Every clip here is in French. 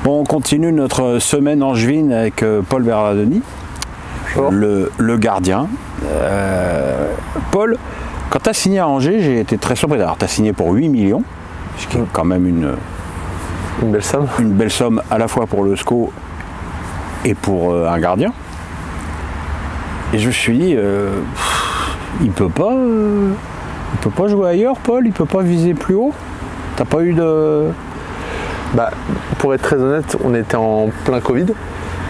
Bon, on continue notre semaine angevine avec Paul Bernardoni, le gardien. Paul, quand tu as signé à Angers, j'ai été très surpris. Alors, tu as signé pour 8 millions, ce qui est quand même une belle somme. Une belle somme à la fois pour le SCO et pour un gardien. Et je me suis dit, il peut pas jouer ailleurs, Paul, il peut pas viser plus haut. T'as pas eu de... Pour être très honnête, on était en plein Covid,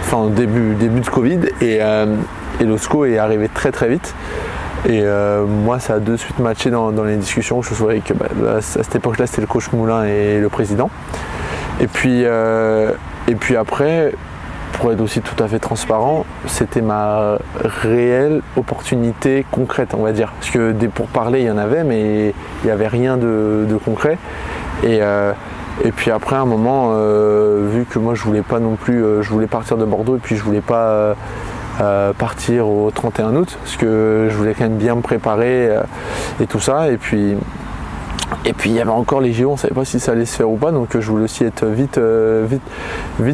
enfin début de Covid, et le SCO est arrivé très très vite. Et moi, ça a de suite matché dans les discussions. Je me souviens que à cette époque-là, c'était le coach Moulin et le président. Et puis après, pour être aussi tout à fait transparent, c'était ma réelle opportunité concrète, on va dire. Parce que des pourparlers, il y en avait, mais il n'y avait rien de concret. Et puis après, à un moment, vu que moi, je voulais pas non plus, je voulais partir de Bordeaux et puis je voulais pas partir au 31 août, parce que je voulais quand même bien me préparer et tout ça. Et puis il y avait encore les JO, on ne savait pas si ça allait se faire ou pas, donc je voulais aussi être vite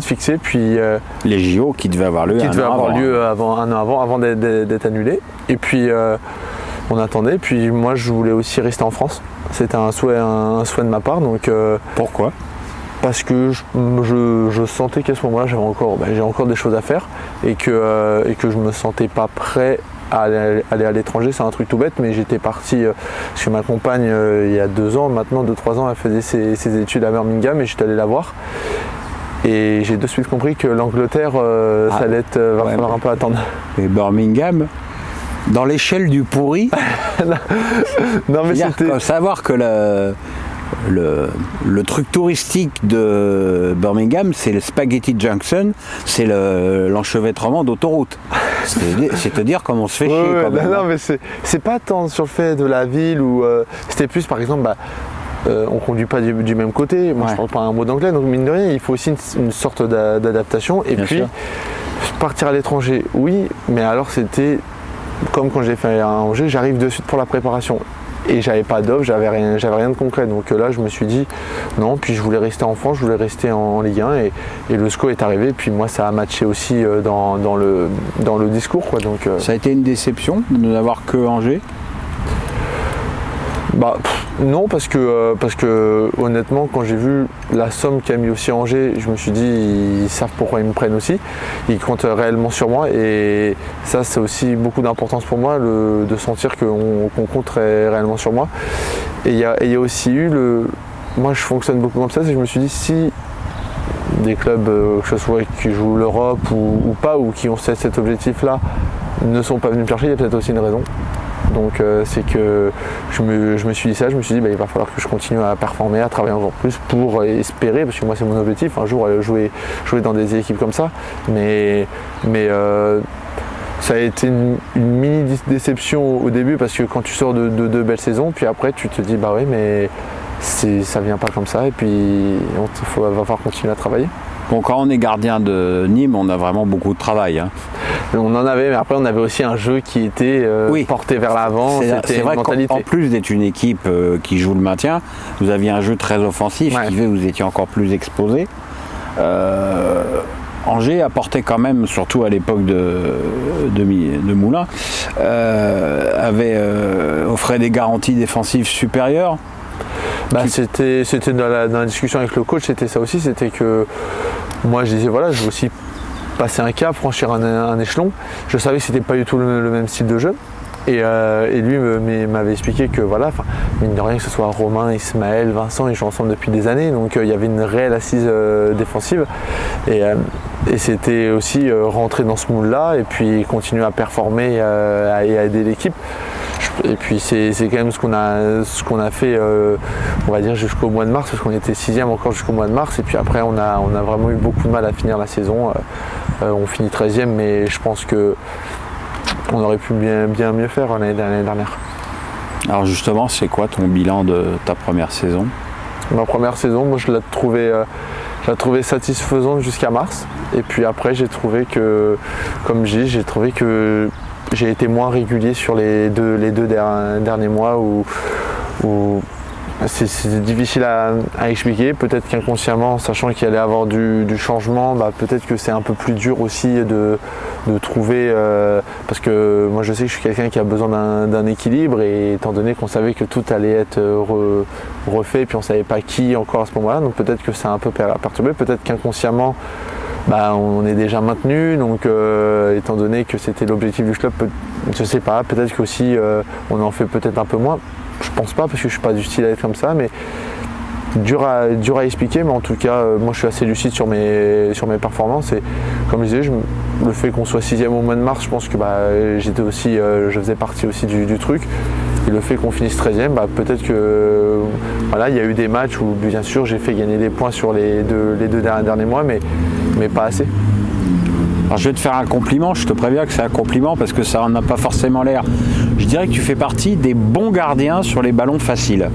fixé. Puis les JO qui devaient avoir lieu un an avant d'être annulé. Et puis on attendait. Puis moi, je voulais aussi rester en France. C'était un souhait de ma part. Donc pourquoi ? Parce que je sentais qu'à ce moment-là, j'ai encore des choses à faire et que je me sentais pas prêt à aller à l'étranger. C'est un truc tout bête, mais j'étais parti chez ma compagne il y a 2 ans, maintenant 2-3 ans, elle faisait ses études à Birmingham et j'étais allé la voir. Et j'ai de suite compris que l'Angleterre, ça allait être, va falloir un peu attendre. Et Birmingham, dans l'échelle du pourri, non mais c'était... Savoir que le truc touristique de Birmingham, c'est le Spaghetti Junction, c'est l'enchevêtrement d'autoroute. C'est te dire comment on se fait chier. Non, mais c'est pas tant sur le fait de la ville où c'était plus par exemple, on conduit pas du même côté. Moi, je parle pas un mot d'anglais, donc mine de rien, il faut aussi une sorte d'adaptation. Et puis partir à l'étranger, oui, mais alors c'était comme quand j'ai fait à Angers, j'arrive de suite pour la préparation. Et j'avais pas d'offre, j'avais rien de concret. Donc là, je me suis dit non. Puis je voulais rester en France, je voulais rester en Ligue 1 et le SCO est arrivé. Puis moi, ça a matché aussi dans le discours, quoi. Donc ça a été une déception de n'avoir que Angers. Non, parce que honnêtement, quand j'ai vu la somme qu'a mis aussi Angers, je me suis dit ils savent pourquoi ils me prennent aussi, ils comptent réellement sur moi et ça c'est aussi beaucoup d'importance pour moi de sentir qu'on compte réellement sur moi. Et il y a aussi eu moi je fonctionne beaucoup comme ça, je me suis dit si des clubs que ce soit qui jouent l'Europe ou pas ou qui ont cet objectif là ne sont pas venus me chercher, il y a peut-être aussi une raison. Donc c'est que je me suis dit ça, je me suis dit il va falloir que je continue à performer, à travailler encore plus pour espérer, parce que moi c'est mon objectif, un jour jouer dans des équipes comme ça. Mais ça a été une mini déception au début parce que quand tu sors de 2 belles saisons, puis après tu te dis mais ça vient pas comme ça et puis va falloir continuer à travailler. Bon, quand on est gardien de Nîmes, on a vraiment beaucoup de travail. On en avait, mais après on avait aussi un jeu qui était porté vers l'avant. C'est vrai qu'en plus d'être une équipe qui joue le maintien, vous aviez un jeu très offensif qui fait que vous étiez encore plus exposé. Angers apportait quand même, surtout à l'époque de Moulin, offrait des garanties défensives supérieures. C'était dans la discussion avec le coach, c'était ça aussi, c'était que moi je disais je veux aussi passer un cap, franchir un échelon. Je savais que c'était pas du tout le même style de jeu. Et lui m'avait expliqué que mine de rien, que ce soit Romain, Ismaël, Vincent, ils jouent ensemble depuis des années, donc il y avait une réelle assise défensive. Et c'était aussi rentrer dans ce moule-là et puis continuer à performer et à aider l'équipe. Et puis c'est quand même ce qu'on a fait on va dire jusqu'au mois de mars, parce qu'on était 6e encore jusqu'au mois de mars, et puis après on a vraiment eu beaucoup de mal à finir la saison. On finit 13e, mais je pense que on aurait pu bien mieux faire l'année dernière. Alors justement, c'est quoi ton bilan de ta première saison ? Ma première saison, moi je l'ai trouvée satisfaisante jusqu'à mars, et puis après j'ai trouvé que, comme j'ai trouvé que j'ai été moins régulier sur les deux derniers mois où C'est difficile à expliquer. Peut-être qu'inconsciemment, sachant qu'il allait avoir du changement, peut-être que c'est un peu plus dur aussi de trouver. Parce que moi, je sais que je suis quelqu'un qui a besoin d'un équilibre, et étant donné qu'on savait que tout allait être refait, puis on ne savait pas qui encore à ce moment-là, donc peut-être que ça a un peu perturbé. Peut-être qu'inconsciemment, on est déjà maintenu, donc étant donné que c'était l'objectif du club, je sais pas, peut-être qu'aussi on en fait peut-être un peu moins. Je pense pas, parce que je suis pas du style à être comme ça, mais dur à expliquer. Mais en tout cas, moi je suis assez lucide sur mes performances, et comme je disais, le fait qu'on soit 6e au mois de mars, je pense que j'étais aussi, je faisais partie aussi du truc. Et le fait qu'on finisse 13e, peut-être que voilà, il y a eu des matchs où bien sûr j'ai fait gagner des points sur les deux derniers mois, mais pas assez. Alors je vais te faire un compliment, je te préviens que c'est un compliment parce que ça n'en a pas forcément l'air. Je dirais que tu fais partie des bons gardiens sur les ballons faciles.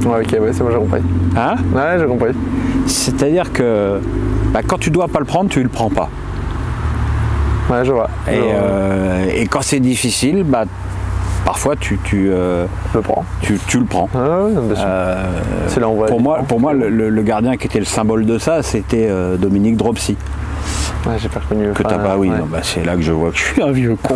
Ouais, ok, ouais, c'est bon, j'ai compris. Hein ? Ouais, j'ai compris. C'est-à-dire que quand tu dois pas le prendre, tu le prends pas. Ouais, je vois. Et quand c'est difficile, parfois tu le prends. Tu le prends. Ah, ouais, bien sûr. C'est là où on voit pour moi, le gardien qui était le symbole de ça, c'était Dominique Dropsy. Ouais, j'ai pas connu. Que t'as pas, oui. Ouais. C'est là que je vois que je suis un vieux con.